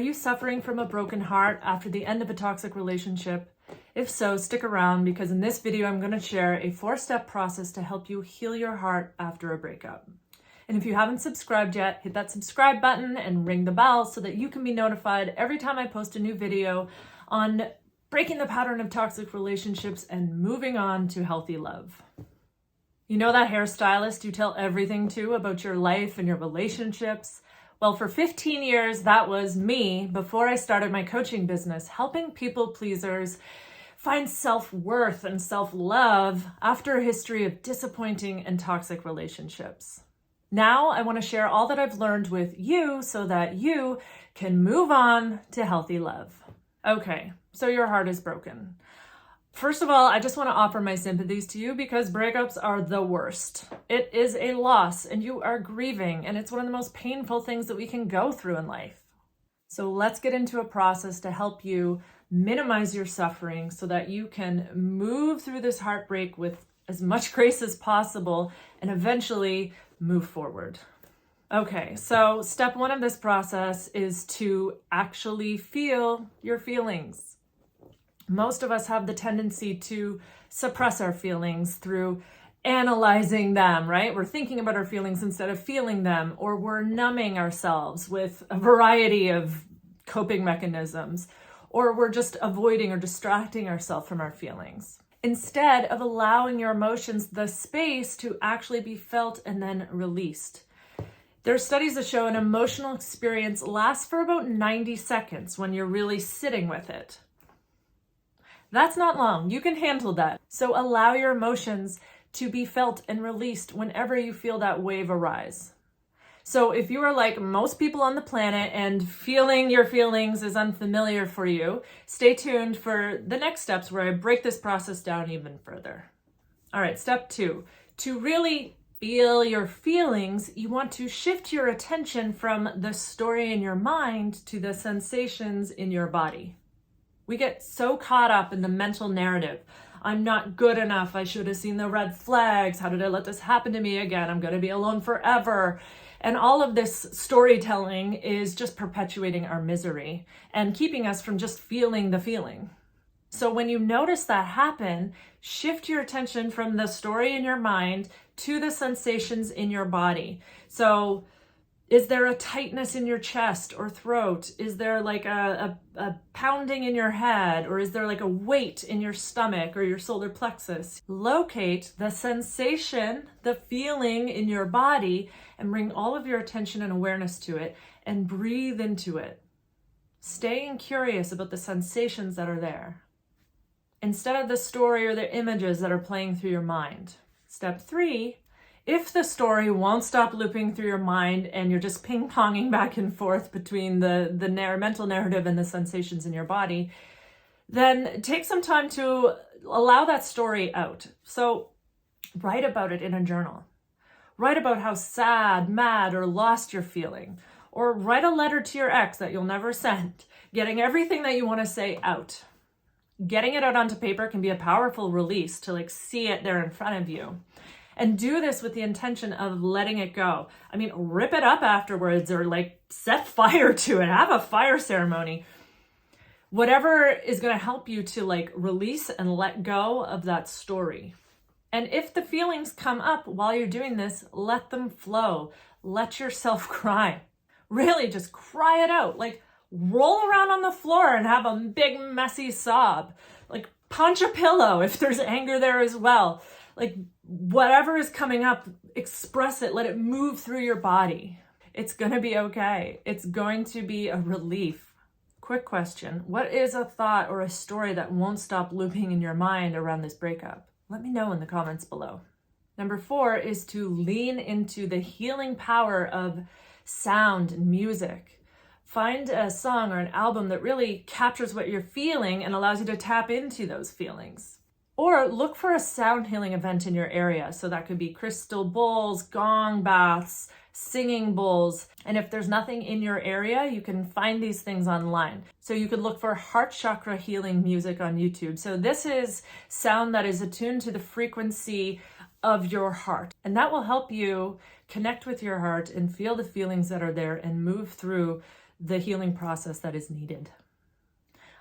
you suffering from a broken heart after the end of a toxic relationship? If so, stick around because in this video, I'm going to share a 4-step process to help you heal your heart after a breakup. And if you haven't subscribed yet, hit that subscribe button and ring the bell so that you can be notified every time I post a new video on breaking the pattern of toxic relationships and moving on to healthy love. You know that hairstylist you tell everything to about your life and your relationships? Well, for 15 years, that was me before I started my coaching business, helping people pleasers find self-worth and self-love after a history of disappointing and toxic relationships. Now, I want to share all that I've learned with you so that you can move on to healthy love. Okay, so your heart is broken. First of all, I just want to offer my sympathies to you because breakups are the worst. It is a loss and you are grieving, and it's one of the most painful things that we can go through in life. So let's get into a process to help you minimize your suffering so that you can move through this heartbreak with as much grace as possible and eventually move forward. Okay, so step 1 of this process is to actually feel your feelings. Most of us have the tendency to suppress our feelings through analyzing them, right? We're thinking about our feelings instead of feeling them, or we're numbing ourselves with a variety of coping mechanisms, or we're just avoiding or distracting ourselves from our feelings, instead of allowing your emotions the space to actually be felt and then released. There are studies that show an emotional experience lasts for about 90 seconds when you're really sitting with it. That's not long. You can handle that. So allow your emotions to be felt and released whenever you feel that wave arise. So if you are like most people on the planet and feeling your feelings is unfamiliar for you, stay tuned for the next steps where I break this process down even further. All right, step 2. To really feel your feelings, you want to shift your attention from the story in your mind to the sensations in your body. We get so caught up in the mental narrative. I'm not good enough. I should have seen the red flags. How did I let this happen to me again? I'm going to be alone forever. And all of this storytelling is just perpetuating our misery and keeping us from just feeling the feeling. So when you notice that happen, shift your attention from the story in your mind to the sensations in your body. So is there a tightness in your chest or throat? Is there like a pounding in your head? Or is there like a weight in your stomach or your solar plexus? Locate the sensation, the feeling in your body, and bring all of your attention and awareness to it and breathe into it. Staying curious about the sensations that are there, instead of the story or the images that are playing through your mind. Step 3, if the story won't stop looping through your mind and you're just ping-ponging back and forth between the mental narrative and the sensations in your body, then take some time to allow that story out. So write about it in a journal. Write about how sad, mad, or lost you're feeling. Or write a letter to your ex that you'll never send, getting everything that you want to say out. Getting it out onto paper can be a powerful release to see it there in front of you. And do this with the intention of letting it go. I mean, rip it up afterwards or set fire to it. Have a fire ceremony. Whatever is going to help you to release and let go of that story. And if the feelings come up while you're doing this, let them flow. Let yourself cry. Really just cry it out. Roll around on the floor and have a big messy sob. Punch a pillow if there's anger there as well. Whatever is coming up, express it, let it move through your body. It's going to be okay. It's going to be a relief. Quick question. What is a thought or a story that won't stop looping in your mind around this breakup? Let me know in the comments below. Number 4 is to lean into the healing power of sound and music. Find a song or an album that really captures what you're feeling and allows you to tap into those feelings. Or look for a sound healing event in your area. So that could be crystal bowls, gong baths, singing bowls. And if there's nothing in your area, you can find these things online. So you could look for heart chakra healing music on YouTube. So this is sound that is attuned to the frequency of your heart. And that will help you connect with your heart and feel the feelings that are there and move through the healing process that is needed.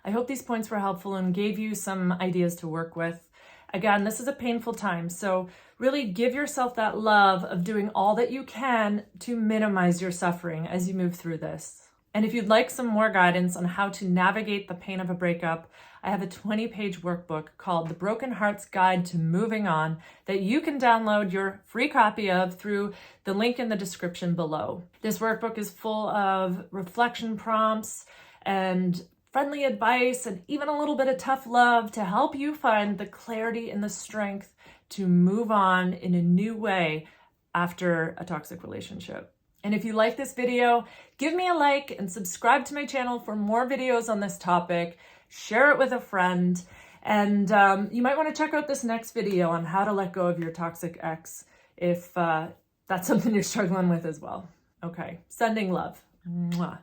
I hope these points were helpful and gave you some ideas to work with. Again, this is a painful time, so really give yourself that love of doing all that you can to minimize your suffering as you move through this. And if you'd like some more guidance on how to navigate the pain of a breakup, I have a 20-page workbook called The Broken Heart's Guide to Moving On that you can download your free copy of through the link in the description below. This workbook is full of reflection prompts and friendly advice and even a little bit of tough love to help you find the clarity and the strength to move on in a new way after a toxic relationship. And if you like this video, give me a like and subscribe to my channel for more videos on this topic. Share it with a friend. And you might want to check out this next video on how to let go of your toxic ex if that's something you're struggling with as well. Okay, sending love. Mwah.